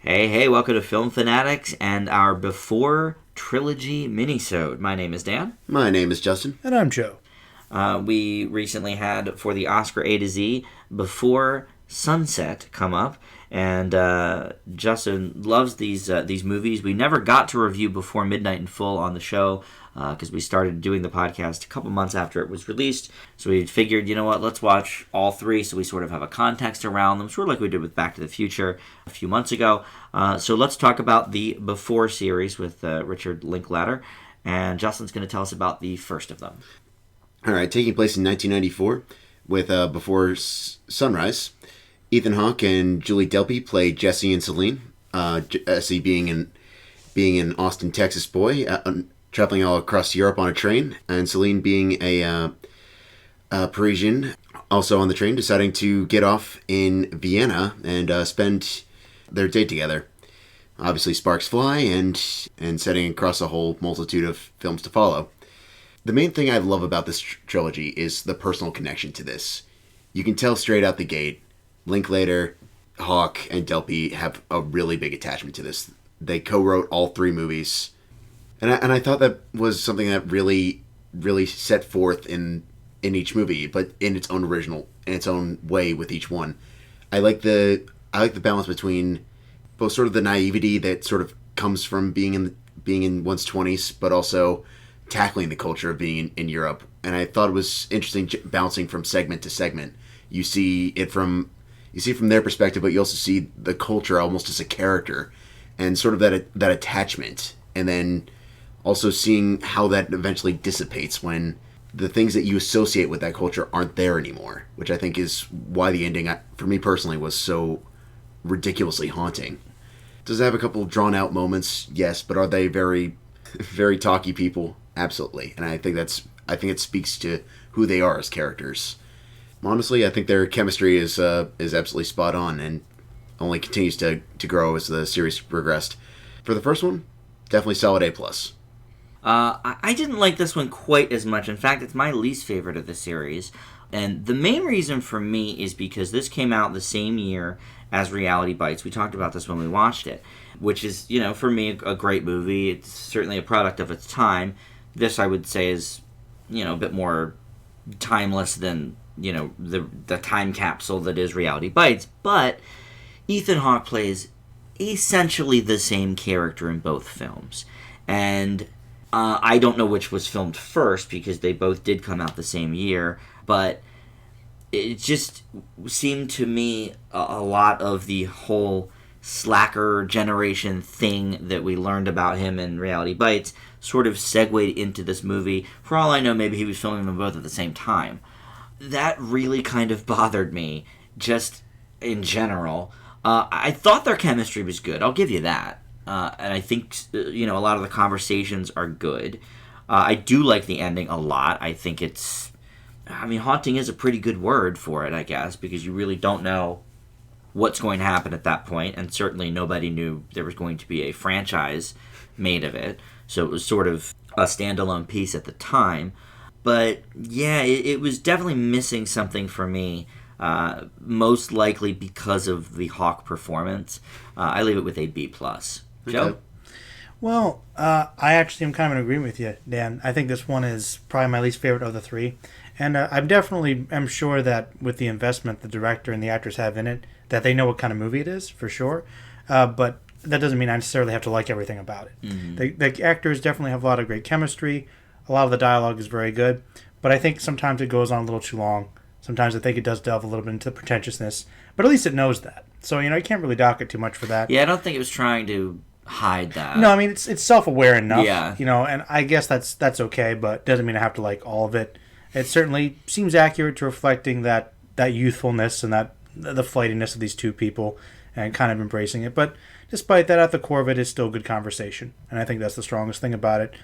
Hey, welcome to Film Fanatics and our Before Trilogy minisode. My name is Dan. My name is Justin. And I'm Joe. We recently had, for the Oscar A to Z, Before Sunset come up, and Justin loves these movies. We never got to review Before Midnight in full on the show because we started doing the podcast a couple months after it was released. So we figured, you know what, let's watch all three so we sort of have a context around them, sort of like we did with Back to the Future a few months ago. So let's talk about the Before series with Richard Linklater, and Justin's going to tell us about the first of them. All right, taking place in 1994 with Before Sunrise. Ethan Hawke and Julie Delpy play Jesse and Celine. Jesse being an Austin, Texas boy, traveling all across Europe on a train, and Celine being a Parisian, also on the train, deciding to get off in Vienna and spend their date together. Obviously, sparks fly, and setting across a whole multitude of films to follow. The main thing I love about this trilogy is the personal connection to this. You can tell straight out the gate, Linklater, Hawke, and Delpy have a really big attachment to this. They co-wrote all three movies. And I thought that was something that really, really set forth in each movie, but in its own way with each one. I like the balance between both sort of the naivety that sort of comes from being in one's 20s, but also tackling the culture of being in Europe. And I thought it was interesting bouncing from segment to segment. You see from their perspective, but you also see the culture almost as a character and sort of that attachment. And then also seeing how that eventually dissipates when the things that you associate with that culture aren't there anymore, which I think is why the ending, for me personally, was so ridiculously haunting. Does it have a couple drawn out moments? Yes, but are they very, very talky people? Absolutely. And I think it speaks to who they are as characters. Honestly, I think their chemistry is absolutely spot on and only continues to grow as the series progressed. For the first one, definitely solid A+. I didn't like this one quite as much. In fact, it's my least favorite of the series. And the main reason for me is because this came out the same year as Reality Bites. We talked about this when we watched it, which is, for me, a great movie. It's certainly a product of its time. This, I would say, is, a bit more timeless than, the time capsule that is Reality Bites. But Ethan Hawke plays essentially the same character in both films. And I don't know which was filmed first because they both did come out the same year, but it just seemed to me a lot of the whole slacker generation thing that we learned about him in Reality Bites sort of segued into this movie. For all I know, maybe he was filming them both at the same time. That really kind of bothered me, just in general. I thought their chemistry was good, I'll give you that. And I think, a lot of the conversations are good. I do like the ending a lot. I think haunting is a pretty good word for it, I guess, because you really don't know what's going to happen at that point, and certainly nobody knew there was going to be a franchise made of it, so it was sort of a standalone piece at the time. But, yeah, it was definitely missing something for me, most likely because of the Hawke performance. I leave it with a B+. Joe? Okay. Well, I actually am kind of in agreement with you, Dan. I think this one is probably my least favorite of the three. And I'm sure that with the investment the director and the actors have in it, that they know what kind of movie it is, for sure. But that doesn't mean I necessarily have to like everything about it. Mm-hmm. The actors definitely have a lot of great chemistry. A lot of the dialogue is very good. But I think sometimes it goes on a little too long. Sometimes I think it does delve a little bit into pretentiousness. But at least it knows that. So, you can't really dock it too much for that. Yeah, I don't think it was trying to hide that. No, I mean, it's self-aware enough. Yeah. And I guess that's okay, but doesn't mean I have to like all of it. It certainly seems accurate to reflecting that youthfulness and that the flightiness of these two people and kind of embracing it. But despite that, at the core of it is still good conversation. And I think that's the strongest thing about it.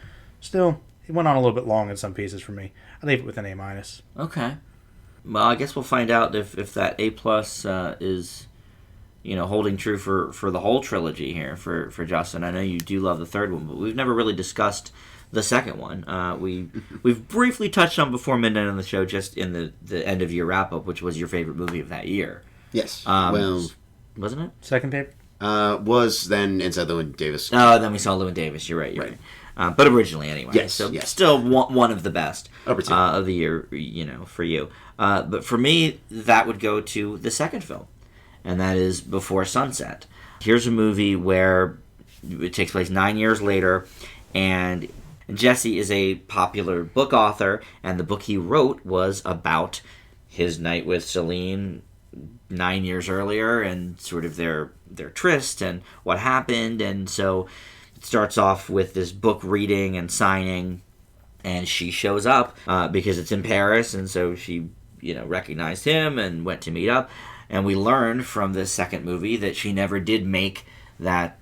Still, it went on a little bit long in some pieces for me. I leave it with an A-. Okay. Well, I guess we'll find out if that A+ is, holding true for the whole trilogy here for Justin. I know you do love the third one, but we've never really discussed the second one. We've briefly touched on Before Midnight on the show, just in the end of year wrap up, which was your favorite movie of that year. Yes. Wasn't it? Second favorite? Was then Inside Llewyn Davis. Oh, then we saw Llewyn Davis. You're right. You're right. But originally, anyway. Yes, So yes. still one of the best Upper tier. of the year, for you. But for me, that would go to the second film, and that is Before Sunset. Here's a movie where it takes place 9 years later, and Jesse is a popular book author, and the book he wrote was about his night with Celine 9 years earlier, and sort of their tryst and what happened. And so it starts off with this book reading and signing, and she shows up because it's in Paris, and so she recognized him and went to meet up. And we learned from this second movie that she never did make that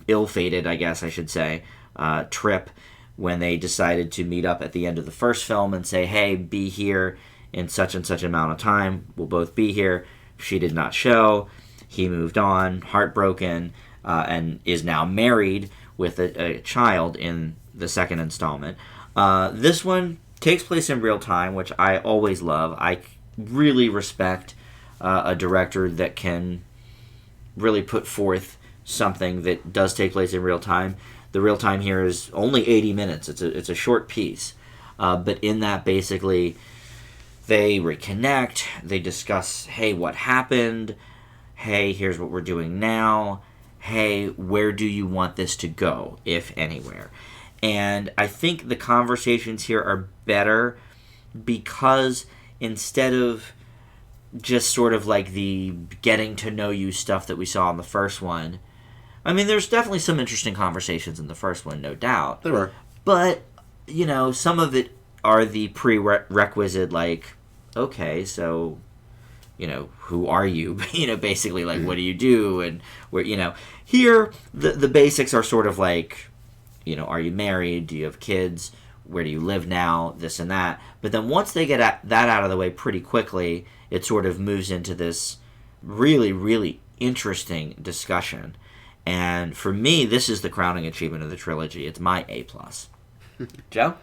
ill-fated, I guess I should say, trip when they decided to meet up at the end of the first film and say, hey, be here in such and such amount of time. We'll both be here. She did not show. He moved on, heartbroken, and is now married with a child in the second installment. This one takes place in real time, which I always love. I really respect a director that can really put forth something that does take place in real time. The real time here is only 80 minutes. It's a short piece. But in that, basically, they reconnect. They discuss, hey, what happened? Hey, here's what we're doing now. Hey, where do you want this to go, if anywhere? And I think the conversations here are better because instead of just sort of like the getting to know you stuff that we saw in the first one, I mean, there's definitely some interesting conversations in the first one, no doubt. There were. But, some of it are the prerequisite, like, okay, so, who are you? Basically, like, what do you do? And, where, here, the basics are sort of like, are you married? Do you have kids? Where do you live now? This and that. But then once they get that out of the way pretty quickly, it sort of moves into this really, really interesting discussion. And for me, this is the crowning achievement of the trilogy. It's my A+. Joe?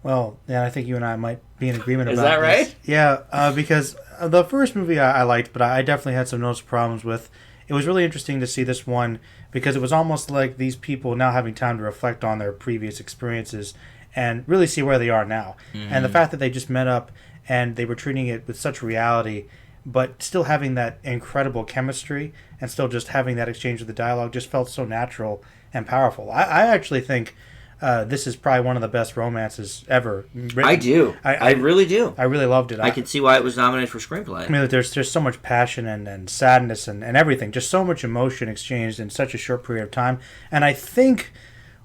Well, yeah, I think you and I might be in agreement Is about that right? this. Yeah, because the first movie I liked, but I definitely had some noticeable problems with. It was really interesting to see this one because it was almost like these people now having time to reflect on their previous experiences and really see where they are now. Mm-hmm. And the fact that they just met up and they were treating it with such reality, but still having that incredible chemistry and still just having that exchange of the dialogue just felt so natural and powerful. I actually think this is probably one of the best romances ever written. I do. I really do. I really loved it. I can see why it was nominated for screenplay. I mean, there's so much passion and sadness and everything. Just so much emotion exchanged in such a short period of time. And I think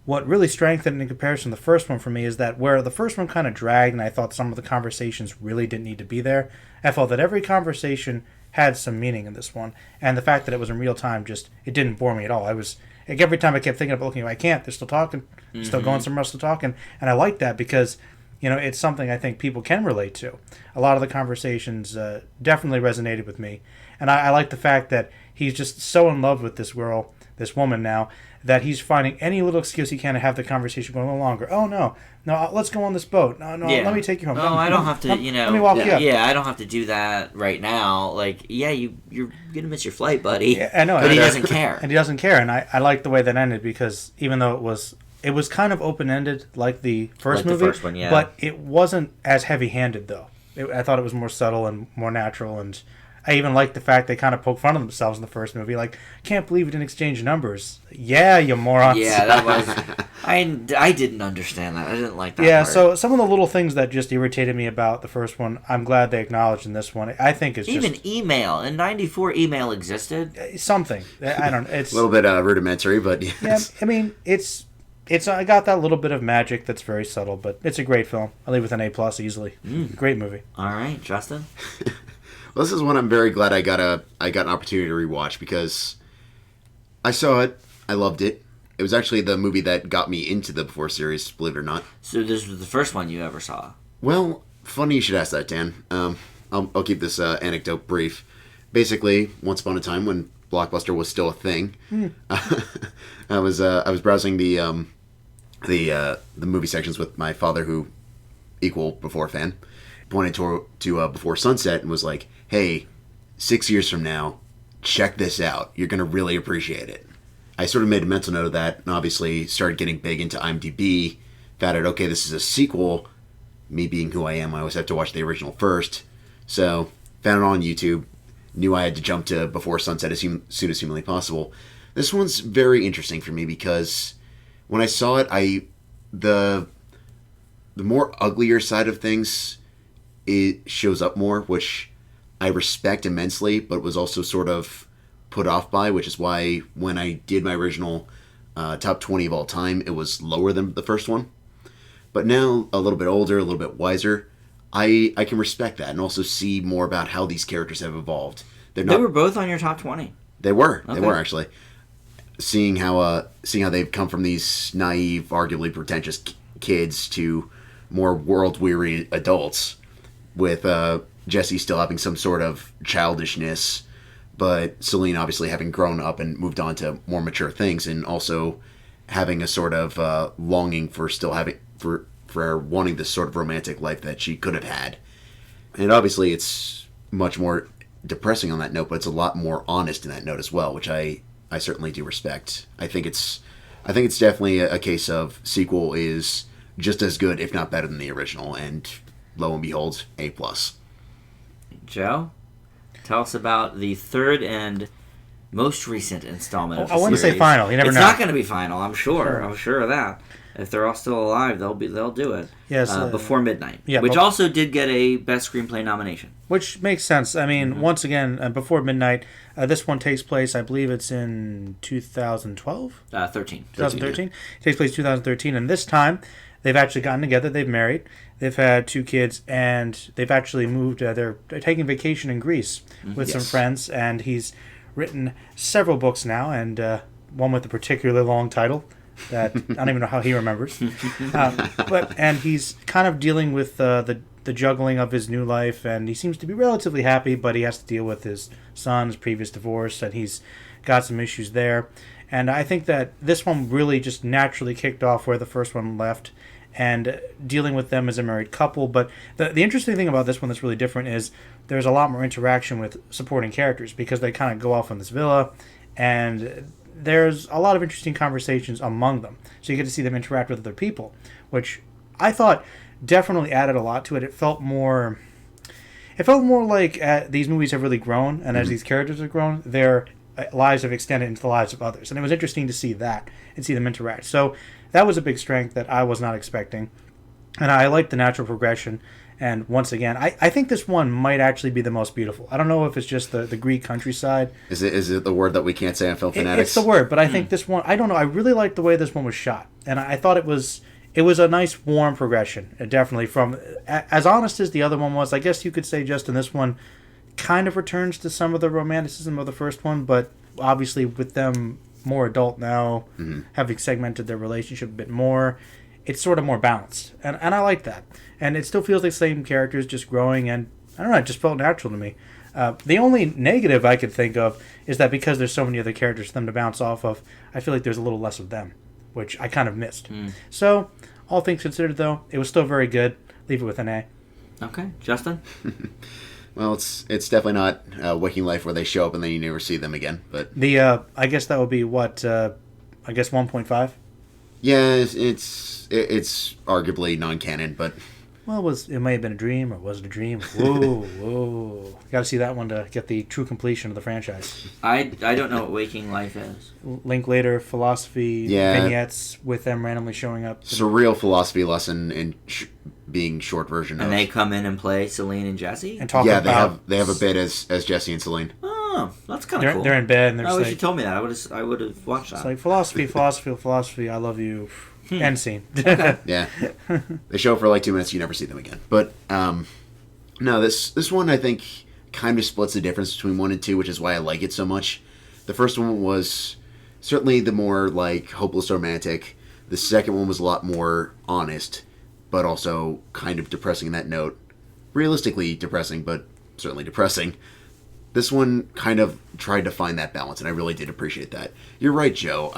what really strengthened in comparison to the first one for me is that where the first one kind of dragged and I thought some of the conversations really didn't need to be there, I felt that every conversation had some meaning in this one. And the fact that it was in real time it didn't bore me at all. I was... Like every time I kept thinking about looking, I can't. They're still talking, still going somewhere else, still talking, and I like that because it's something I think people can relate to. A lot of the conversations definitely resonated with me, and I like the fact that he's just so in love with this girl, this woman now, that he's finding any little excuse he can to have the conversation go a little longer. Oh no, let's go on this boat. No, let me take you home. No, I don't have to. Let me walk you up. Yeah, I don't have to do that right now. Like, yeah, you're gonna miss your flight, buddy. Yeah, I know, but he doesn't care. And he doesn't care, and I like the way that ended because even though it was kind of open ended like the first movie, the first one, yeah. But it wasn't as heavy handed though. I thought it was more subtle and more natural, and I even liked the fact they kind of poked fun of themselves in the first movie. Like, can't believe we didn't exchange numbers. Yeah, you morons. Yeah, that was... I didn't understand that. I didn't like that Yeah, part. so some of the little things that just irritated me about the first one, I'm glad they acknowledged in this one. I think it's even just... email. In 94, email existed. Something. I don't know. It's a little bit rudimentary, but yes. Yeah, I mean, it's I got that little bit of magic that's very subtle, but it's a great film. I'll leave it with an A+ easily. Great movie. All right, Justin? Well, this is one I'm very glad I got an opportunity to rewatch because I saw it, I loved it. It was actually the movie that got me into the Before series, believe it or not. So this was the first one you ever saw? Well, funny you should ask that, Dan. I'll keep this anecdote brief. Basically, once upon a time when Blockbuster was still a thing, I was browsing the movie sections with my father, who equal Before fan, pointed to Before Sunset and was like, "Hey, 6 years from now, check this out. You're going to really appreciate it. I sort of made a mental note of that, and obviously started getting big into IMDb. Found out, okay, this is a sequel. Me being who I am, I always have to watch the original first. So, found it on YouTube. Knew I had to jump to Before Sunset as soon as humanly possible. This one's very interesting for me because when I saw it, the more uglier side of things, it shows up more, which I respect immensely, but was also sort of put off by, which is why when I did my original top 20 of all time, it was lower than the first one. But now, a little bit older, a little bit wiser, I can respect that and also see more about how these characters have evolved. They were both on your top 20. They were. Okay. They were, actually. Seeing how they've come from these naive, arguably pretentious kids to more world-weary adults, with Jesse still having some sort of childishness, but Celine obviously having grown up and moved on to more mature things, and also having a sort of longing for still having for wanting this sort of romantic life that she could have had. And obviously it's much more depressing on that note, but it's a lot more honest in that note as well, which I certainly do respect. I think it's definitely a case of sequel is just as good, if not better than the original, and lo and behold, A+. Joe, tell us about the third and most recent installment of the I want to say final. You never know. It's not going to be final, I'm sure. I'm sure of that. If they're all still alive, they'll do it. Yes, Before Midnight, yeah, which also did get a Best Screenplay nomination. Which makes sense. I mean, once again, Before Midnight, this one takes place, I believe it's in 2012? 13. 2013? It takes place 2013, and this time they've actually gotten together, they've married, they've had 2 kids, and they've actually moved, they're taking vacation in Greece with some friends, and he's written several books now, and one with a particularly long title that I don't even know how he remembers. And he's kind of dealing with the juggling of his new life, and he seems to be relatively happy, but he has to deal with his son's previous divorce, and he's got some issues there. And I think that this one really just naturally kicked off where the first one left, and dealing with them as a married couple. But the interesting thing about this one that's really different is there's a lot more interaction with supporting characters, because they kind of go off on this villa, and there's a lot of interesting conversations among them. So you get to see them interact with other people, which I thought definitely added a lot to it. It felt more like these movies have really grown, and as these characters have grown, their lives have extended into the lives of others. And it was interesting to see that and see them interact. So that was a big strength that I was not expecting. And I liked the natural progression. And once again, I think this one might actually be the most beautiful. I don't know if it's just the Greek countryside. Is it the word that we can't say on Film Fanatics? It's the word, but I think this one, I don't know, I really liked the way this one was shot. And I thought it was a nice, warm progression. Definitely from, as honest as the other one was, I guess you could say, Justin, this one kind of returns to some of the romanticism of the first one, but obviously with them more adult now, having segmented their relationship a bit more, it's sort of more balanced. And I like that. And it still feels like the same characters just growing, and I don't know, it just felt natural to me. The only negative I could think of is that because there's so many other characters for them to bounce off of, I feel like there's a little less of them, which I kind of missed. So, all things considered, though, it was still very good. Leave it with an A. Okay. Justin? Well, it's definitely not Waking Life where they show up and then you never see them again. But I guess that would be what, 1.5? Yeah, it's arguably non-canon, but... Well, it may have been a dream, or was it a dream? Whoa. Got to see that one to get the true completion of the franchise. I don't know what Waking Life is. Linklater philosophy vignettes with them randomly showing up. Surreal philosophy lesson in being short version. And they come in and play Celine and Jesse? And talk about... they have a bit as Jesse and Celine. Oh, that's kind of cool. They're in bed and they're wish you told me that. I would have watched that. It's like philosophy, I love you. End scene. Okay. Yeah. They show up for like 2 minutes, you never see them again. But no, this one I think kind of splits the difference between 1 and 2, which is why I like it so much. The first one was certainly the more like hopeless romantic. The second one was a lot more honest, but also kind of depressing in that note. Realistically depressing, but certainly depressing. This one kind of tried to find that balance, and I really did appreciate that. You're right, Joe.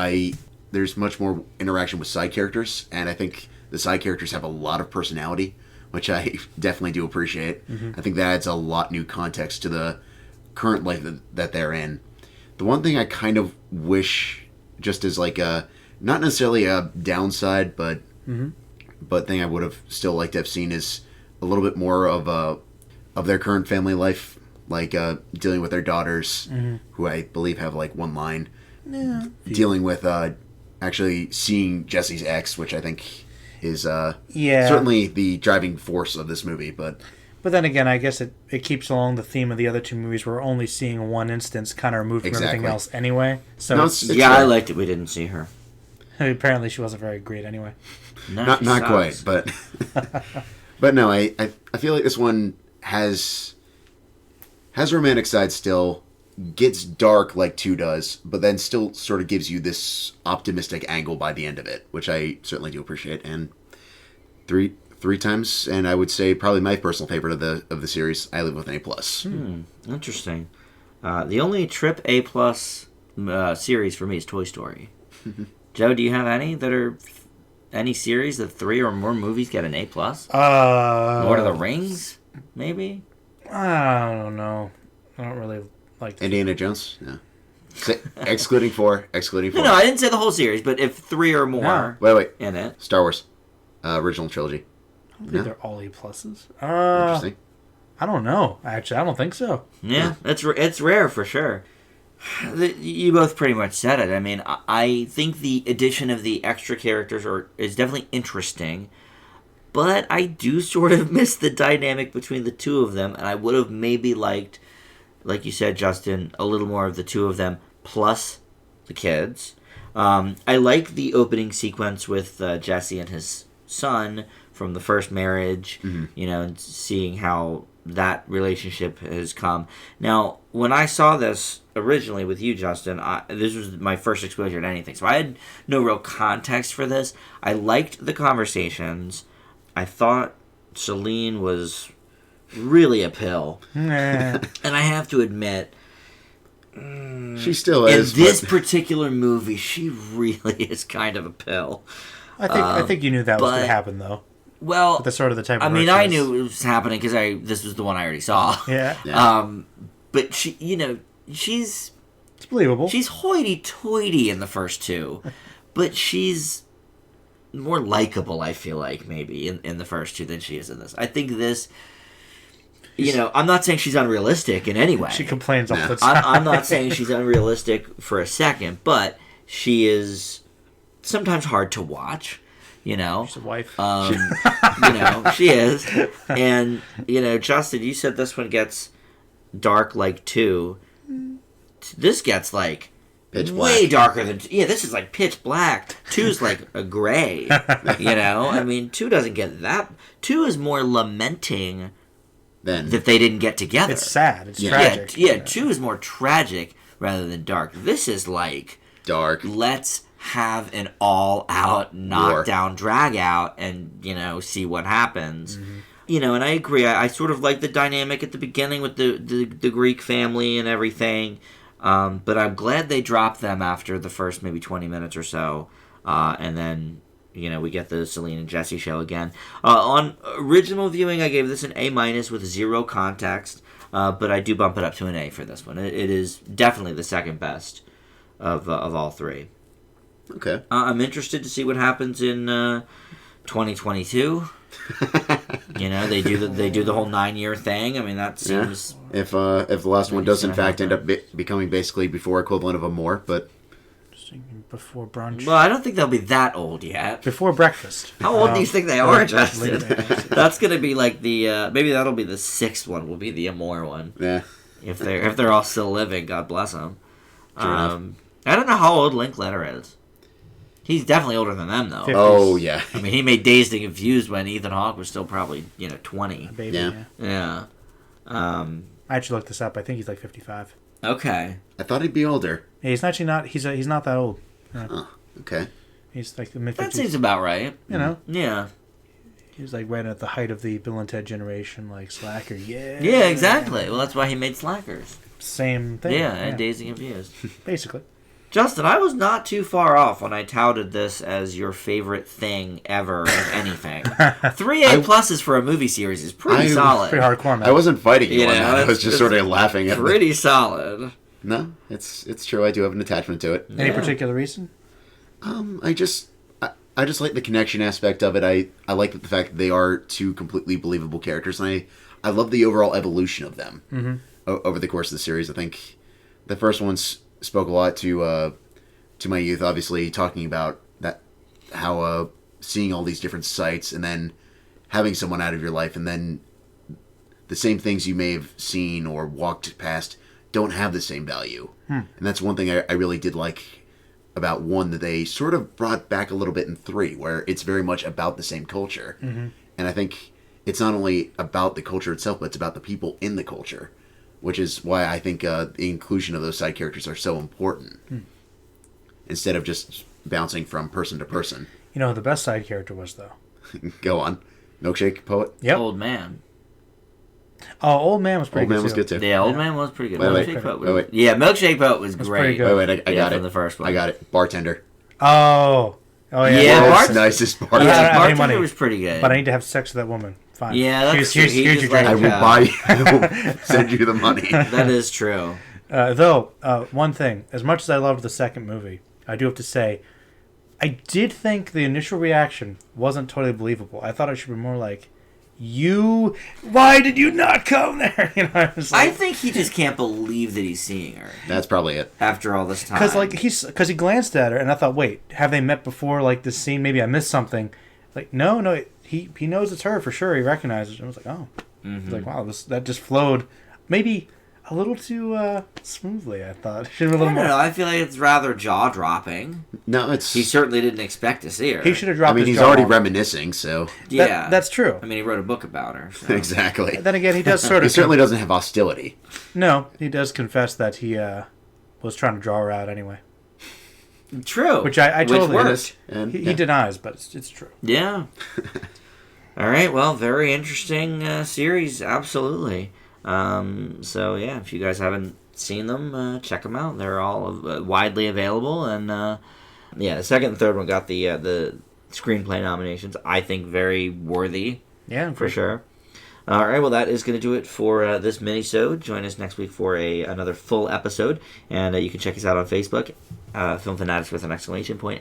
There's much more interaction with side characters, and I think the side characters have a lot of personality, which I definitely do appreciate. I think that adds a lot new context to the current life that they're in. The one thing I kind of wish, just as like a, not necessarily a downside, but thing I would have still liked to have seen is a little bit more of their current family life, like dealing with their daughters, who I believe have like one line, dealing with actually seeing Jesse's ex, which I think is certainly the driving force of this movie, but then again, I guess it keeps along the theme of the other two movies. We're only seeing one instance kind of removed from everything else anyway. So no, I liked it. We didn't see her. Apparently she wasn't very great anyway. No, not quite, but but no, I feel like this one has romantic side still, gets dark like 2 does, but then still sort of gives you this optimistic angle by the end of it, which I certainly do appreciate. And three times, and I would say probably my personal favorite of the series, I live with an A+. Interesting. The only trip A+ series for me is Toy Story. Joe, do you have any that are any series that 3 or more movies get an A+? Lord of the Rings, maybe? I don't know. I don't really like Indiana Jones? No. Excluding 4. No, I didn't say the whole series, but if 3 or more Wait. in it. Star Wars. Original trilogy. I don't think they're all A+. Interesting. I don't know. Actually, I don't think so. Yeah, it's rare for sure. You both pretty much said it. I mean, I think the addition of the extra characters is definitely interesting, but I do sort of miss the dynamic between the two of them, and I would have maybe liked, like you said, Justin, a little more of the two of them plus the kids. I like the opening sequence with Jesse and his son from the first marriage, and seeing how that relationship has come. Now, when I saw this originally with you, Justin, this was my first exposure to anything, so I had no real context for this. I liked the conversations. I thought Celine was really a pill. And I have to admit, she still is. In this particular movie, she really is kind of a pill. I think you knew that was going to happen, though. Well, that's sort of the type of I knew it was happening because this was the one I already saw. Yeah. But she, she's... It's believable. She's hoity-toity in the first two, but she's more likable, I feel like, maybe, in the first two than she is in this. I think this... I'm not saying she's unrealistic in any way. She complains all the time. I'm not saying she's unrealistic for a second, but she is sometimes hard to watch. She's a wife. She is. And, Justin, you said this one gets dark like 2. This gets like pitch way black. darker than... Yeah, this is like pitch black. 2's like a gray. I mean, 2 doesn't get that... 2 is more lamenting that they didn't get together. It's sad. It's tragic. Yeah, 2 is more tragic rather than dark. This is like... Dark. Let's have an all-out knockdown drag-out and, see what happens. And I agree. I sort of like the dynamic at the beginning with the Greek family and everything. But I'm glad they dropped them after the first maybe 20 minutes or so. And then, we get the Celine and Jesse show again. On original viewing, I gave this an A- with 0 context. But I do bump it up to an A for this one. It is definitely the second best of all 3. Okay. I'm interested to see what happens in 2022. They do the whole 9-year thing. I mean, that seems... Yeah. If the last one does in fact end up becoming basically before equivalent of a more, but... Before brunch. Well, I don't think they'll be that old yet. Before breakfast. How old do you think they are, Justin? That's going to be like the... maybe that'll be the 6th one, will be the Amore one. Yeah. If they're all still living, God bless them. I don't know how old Linklater is. He's definitely older than them, though. 50s. Oh, yeah. I mean, he made Dazed and Confused when Ethan Hawke was still probably, 20. A baby, Yeah. I actually looked this up. I think he's like 55. Okay. I thought he'd be older. Yeah, he's actually not. He's not that old. Yeah. Oh, okay. He's like the mid-50s. That seems about right. Yeah. He was like right at the height of the Bill and Ted generation, like Slacker. Yeah. Yeah, exactly. Well, that's why he made Slackers. Same thing. Yeah, and Dazed and Confused. Basically. Justin, I was not too far off when I touted this as your favorite thing ever of anything. 3 A+ for a movie series is pretty solid. Pretty hardcore, man. I wasn't fighting you on know, that. I was just sort of laughing at pretty solid. No, it's true. I do have an attachment to it. Any Yeah. particular reason? I just like the connection aspect of it. I like the fact that they are two completely believable characters, and I love the overall evolution of them over the course of the series. I think the first one spoke a lot to my youth, obviously talking about that how seeing all these different sites and then having someone out of your life, and then the same things you may have seen or walked past don't have the same value. And that's one thing I really did like about 1 that they sort of brought back a little bit in 3, where it's very much about the same culture. And I think it's not only about the culture itself, but it's about the people in the culture, which is why I think the inclusion of those side characters are so important, instead of just bouncing from person to person. You know who the best side character was, though? Go on. Milkshake Poet? Yep. Old man. Oh, Old Man was pretty Old good, Man was too. good, too. Yeah, Old Man was pretty good. Wait, Milkshake Boat wait. Yeah, Milkshake Boat was pretty great. good. Wait, I got it. From the first one. I got it. Bartender. Oh, yeah. Yeah, World's Bart- nicest I bartender. don't Yeah, have any Bartender money. was pretty good. But I need to have sex with that woman. Fine. Yeah, that's true. here's He your just drink. I like- will buy. I will send you the money. That is true. Though, one thing, as much as I loved the second movie, I do have to say, I did think the initial reaction wasn't totally believable. I thought it should be more like, why did you not come there? You know, I was I like, think he just can't believe that he's seeing her That's probably it. after all this time. because he glanced at her, and I thought, wait, have they met before? Like this scene, maybe I missed something. Like, no, he knows it's her for sure. He recognizes her. I was like, oh, like wow, that just flowed, maybe a little too smoothly. I thought should have a I little don't more. know. I feel like it's rather jaw dropping. No, it's. He certainly didn't expect to see her. He should have dropped. I mean, his he's jaw already more. reminiscing, so Yeah, That's true. I mean, he wrote a book about her. So. exactly. Then again, he does sort He of. certainly doesn't have hostility. No, he does confess that he was trying to draw her out anyway. True. Which I totally worked. And, He denies, but it's true. Yeah. All right. Well, very interesting series. Absolutely. So yeah, if you guys haven't seen them, check them out. They're all widely available, and yeah, the second and third one got the screenplay nominations. I think very worthy. Yeah, For sure. All right, well, that is going to do it for this minisode. Join us next week for another full episode, and you can check us out on Facebook, Film Fanatics with an exclamation point,